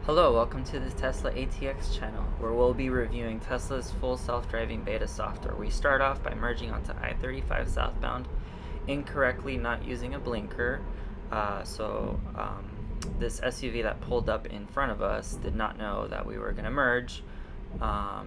Hello, welcome to the Tesla ATX channel, where we'll be reviewing Tesla's full self-driving beta software. We start off by merging onto I-35 southbound, incorrectly not using a blinker. This SUV that pulled up in front of us did not know that we were going to merge.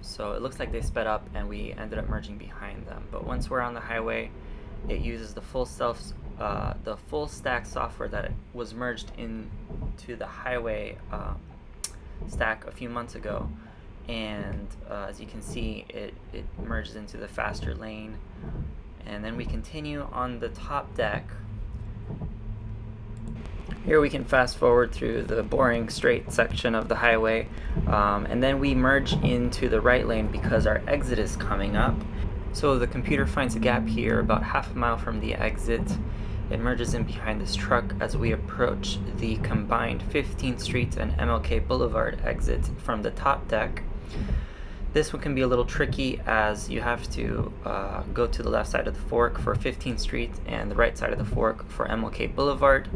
So it looks like they sped up and we ended up merging behind them. But once we're on the highway, it uses the full stack software that was merged into the highway stack a few months ago, and as you can see, it merges into the faster lane. And then we continue on the top deck. Here we can fast forward through the boring straight section of the highway, and then we merge into the right lane because our exit is coming up. So the computer finds a gap here about half a mile from the exit. It merges in behind this truck as we approach the combined 15th Street and MLK Boulevard exit from the top deck. This one can be a little tricky as you have to go to the left side of the fork for 15th Street and the right side of the fork for MLK Boulevard.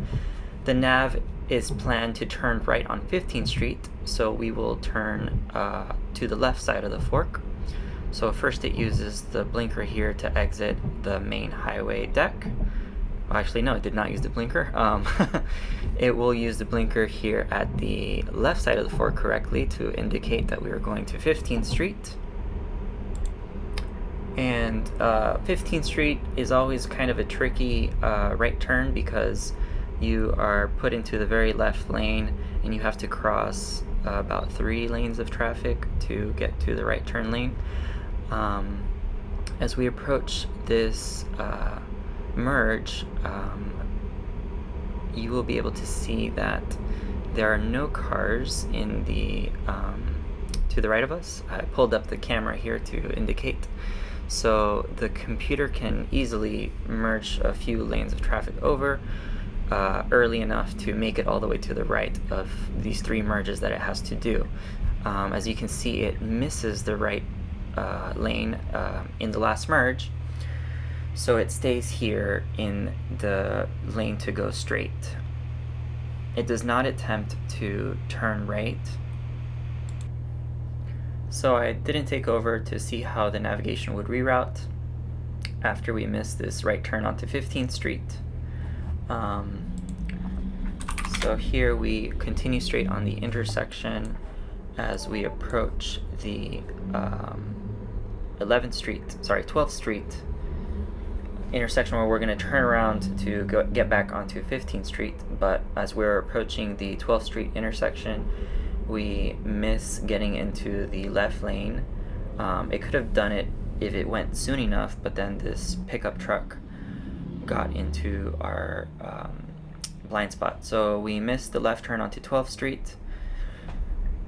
The nav is planned to turn right on 15th Street, so we will turn to the left side of the fork. So first it uses the blinker here to exit the main highway deck. Actually, no, it did not use the blinker. It will use the blinker here at the left side of the fork correctly to indicate that we are going to 15th Street. And 15th Street is always kind of a tricky right turn because you are put into the very left lane and you have to cross about 3 lanes of traffic to get to the right turn lane. As we approach this merge, you will be able to see that there are no cars in the to the right of us. I pulled up the camera here to indicate, so the computer can easily merge a few lanes of traffic over early enough to make it all the way to the right of these 3 merges that it has to do. As you can see, it misses the right lane in the last merge, so it stays here in the lane to go straight. It does not attempt to turn right. So I didn't take over to see how the navigation would reroute after we missed this right turn onto 15th Street. So here we continue straight on the intersection as we approach the 12th Street intersection, where we're going to turn around to get back onto 15th Street. But as we're approaching the 12th Street intersection, we miss getting into the left lane. It could have done it if it went soon enough, but then this pickup truck got into our blind spot. So we missed the left turn onto 12th Street.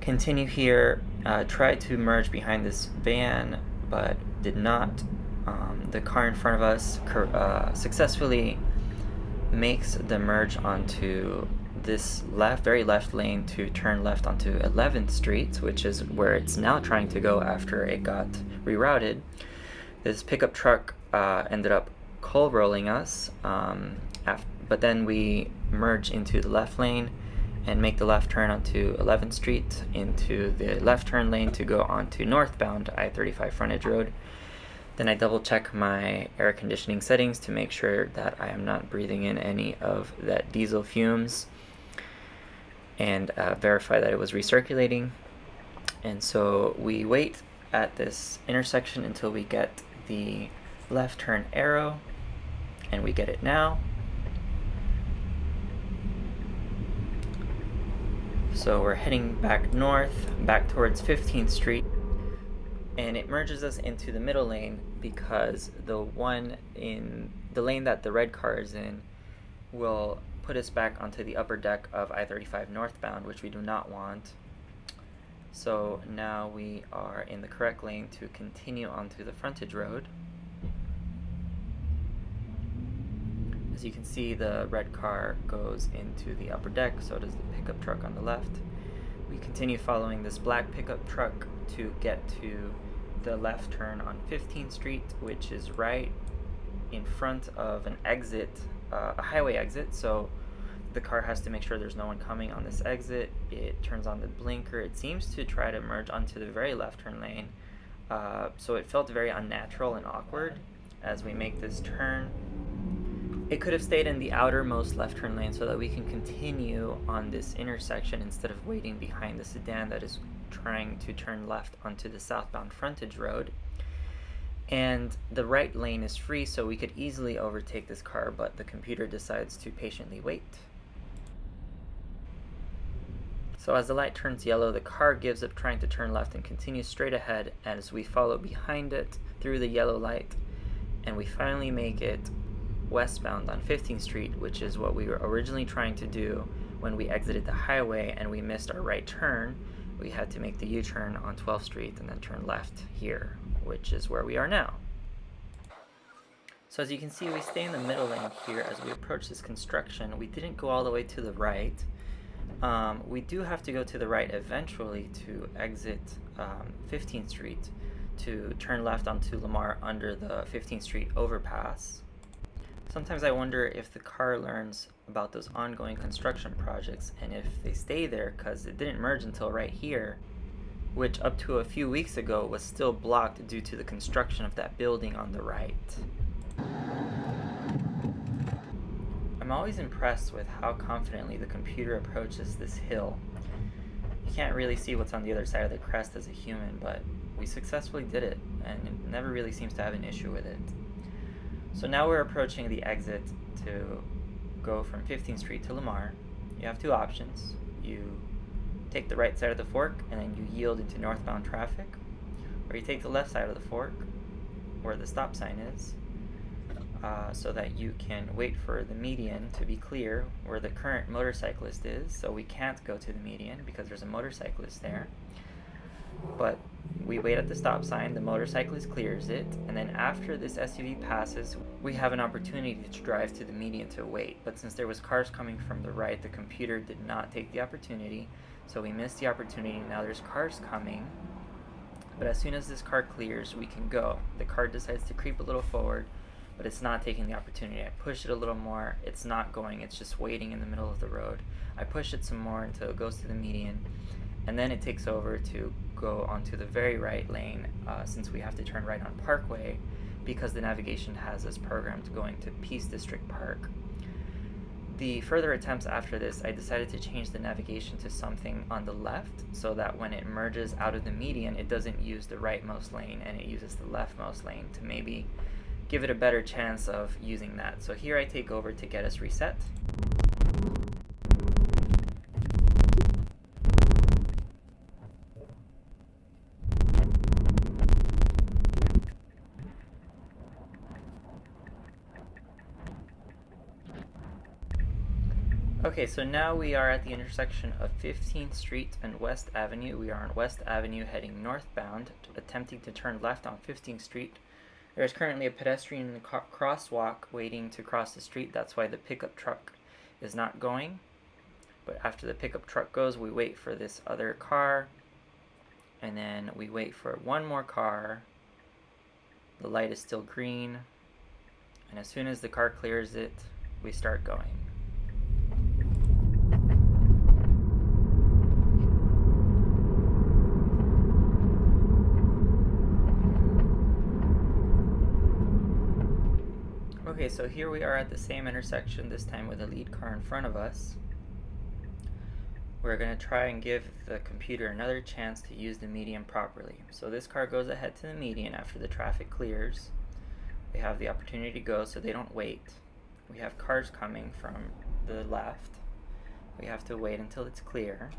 Continue here, tried to merge behind this van, but did not. The car in front of us successfully makes the merge onto this very left lane to turn left onto 11th Street, which is where it's now trying to go after it got rerouted. This pickup truck ended up coal rolling us, but then we merge into the left lane and make the left turn onto 11th Street into the left turn lane to go onto northbound I-35 frontage road. Then I double check my air conditioning settings to make sure that I am not breathing in any of that diesel fumes, and verify that it was recirculating. And so we wait at this intersection until we get the left turn arrow, and we get it now. So we're heading back north, back towards 15th Street, and it merges us into the middle lane because the one in the lane that the red car is in will put us back onto the upper deck of I-35 northbound, which we do not want. So now we are in the correct lane to continue onto the frontage road. As you can see, the red car goes into the upper deck, so does the pickup truck on the left. We continue following this black pickup truck to get to the left turn on 15th Street, which is right in front of an exit, a highway exit. So the car has to make sure there's no one coming on this exit. It turns on the blinker. It seems to try to merge onto the very left turn lane. So it felt very unnatural and awkward as we make this turn. It could have stayed in the outermost left turn lane so that we can continue on this intersection instead of waiting behind the sedan that is trying to turn left onto the southbound frontage road. And the right lane is free, so we could easily overtake this car, but the computer decides to patiently wait. So as the light turns yellow, the car gives up trying to turn left and continues straight ahead as we follow behind it through the yellow light, and we finally make it westbound on 15th Street, which is what we were originally trying to do when we exited the highway and we missed our right turn. We had to make the U-turn on 12th Street and then turn left here, which is where we are now. So as you can see, we stay in the middle lane here as we approach this construction. We didn't go all the way to the right. We do have to go to the right eventually to exit 15th Street to turn left onto Lamar under the 15th Street overpass. Sometimes I wonder if the car learns about those ongoing construction projects and if they stay there, because it didn't merge until right here, which up to a few weeks ago was still blocked due to the construction of that building on the right. I'm always impressed with how confidently the computer approaches this hill. You can't really see what's on the other side of the crest as a human, but we successfully did it, and it never really seems to have an issue with it. So now we're approaching the exit to go from 15th Street to Lamar. You have two options. You take the right side of the fork and then you yield into northbound traffic, or you take the left side of the fork where the stop sign is, so that you can wait for the median to be clear where the current motorcyclist is. So we can't go to the median because there's a motorcyclist there, but we wait at the stop sign, the motorcyclist clears it, and then after this SUV passes, we have an opportunity to drive to the median to wait. But since there was cars coming from the right, the computer did not take the opportunity, so we missed the opportunity. Now there's cars coming, but as soon as this car clears, we can go. The car decides to creep a little forward, but it's not taking the opportunity. I push it a little more, it's not going, it's just waiting in the middle of the road. I push it some more until it goes to the median, and then it takes over to go onto the very right lane, since we have to turn right on Parkway because the navigation has us programmed going to Peace District Park. The further attempts after this, I decided to change the navigation to something on the left so that when it merges out of the median, it doesn't use the rightmost lane and it uses the leftmost lane to maybe give it a better chance of using that. So here I take over to get us reset. Okay, so now we are at the intersection of 15th Street and West Avenue. We are on West Avenue heading northbound, attempting to turn left on 15th Street. There is currently a pedestrian in the crosswalk waiting to cross the street. That's why the pickup truck is not going. But after the pickup truck goes, we wait for this other car, and then we wait for one more car. The light is still green, and as soon as the car clears it, we start going. Okay, so here we are at the same intersection, this time with a lead car in front of us. We're going to try and give the computer another chance to use the median properly. So this car goes ahead to the median after the traffic clears. They have the opportunity to go, so they don't wait. We have cars coming from the left. We have to wait until it's clear.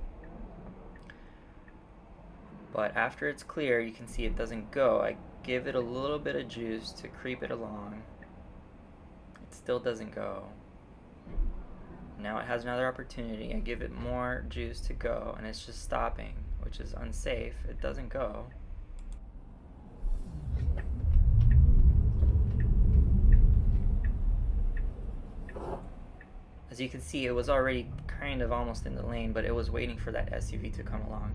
But after it's clear, you can see it doesn't go. I give it a little bit of juice to creep it along. It still doesn't go. Now it has another opportunity. I give it more juice to go, and it's just stopping, which is unsafe. It doesn't go. As you can see, it was already kind of almost in the lane, but it was waiting for that SUV to come along.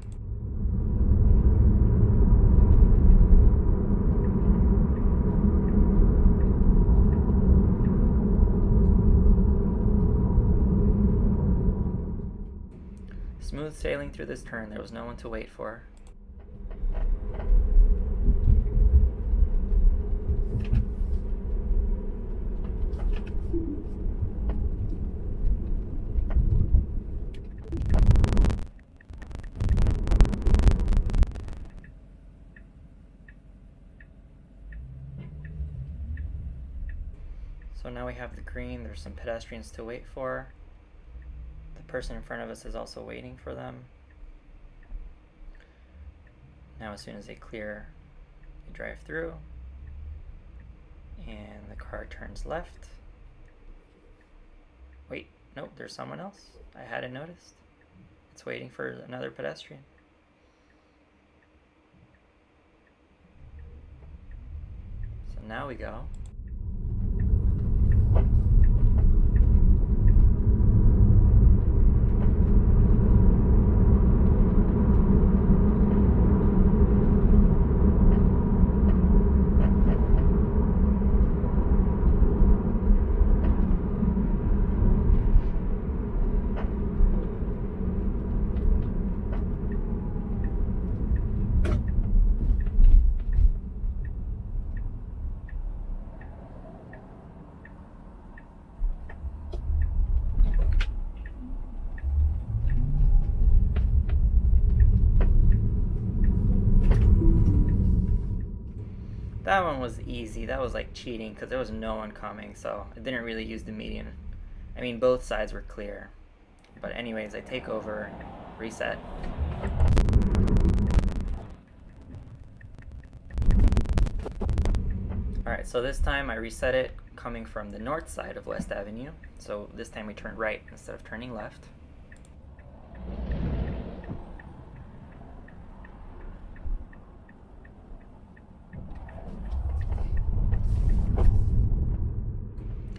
Smooth sailing through this turn. There was no one to wait for. So now we have the green. There's some pedestrians to wait for. The person in front of us is also waiting for them. Now as soon as they clear, they drive through. And the car turns left. Wait, nope, there's someone else. I hadn't noticed. It's waiting for another pedestrian. So now we go. That one was easy. That was like cheating because there was no one coming, so I didn't really use the median. I mean, both sides were clear. But anyways, I take over, reset. Alright, so this time I reset it coming from the north side of West Avenue. So this time we turned right instead of turning left.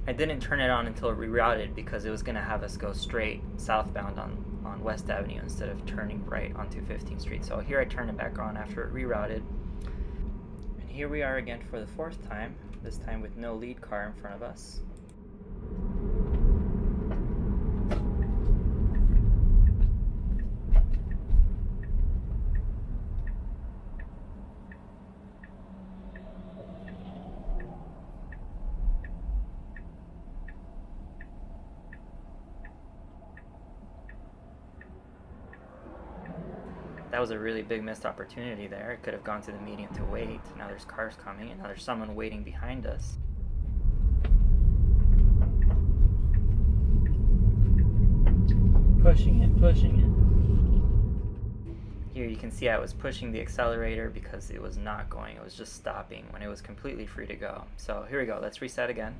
I didn't turn it on until it rerouted because it was going to have us go straight southbound on West Avenue instead of turning right onto 15th Street. So here I turned it back on after it rerouted. And here we are again for the fourth time, this time with no lead car in front of us. That was a really big missed opportunity there. It could have gone to the median to wait. Now there's cars coming, and now there's someone waiting behind us. Pushing it. Here you can see I was pushing the accelerator because it was not going. It was just stopping when it was completely free to go. So here we go. Let's reset again.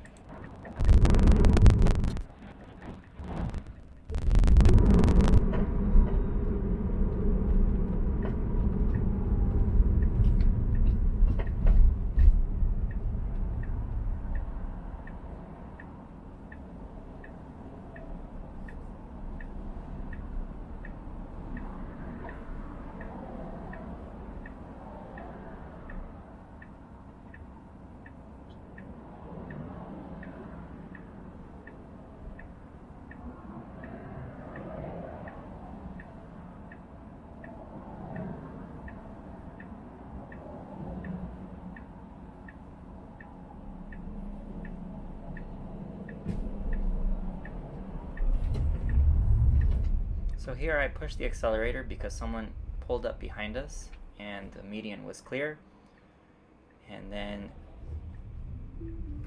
So here I pushed the accelerator because someone pulled up behind us and the median was clear. And then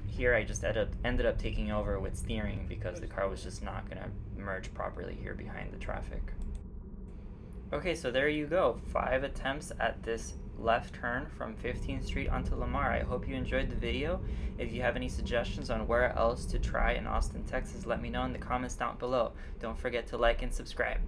here I just ended up taking over with steering because the car was just not going to merge properly here behind the traffic. Okay, so there you go. 5 attempts at this left turn from 15th Street onto Lamar. I hope you enjoyed the video. If you have any suggestions on where else to try in Austin, Texas, let me know in the comments down below. Don't forget to like and subscribe.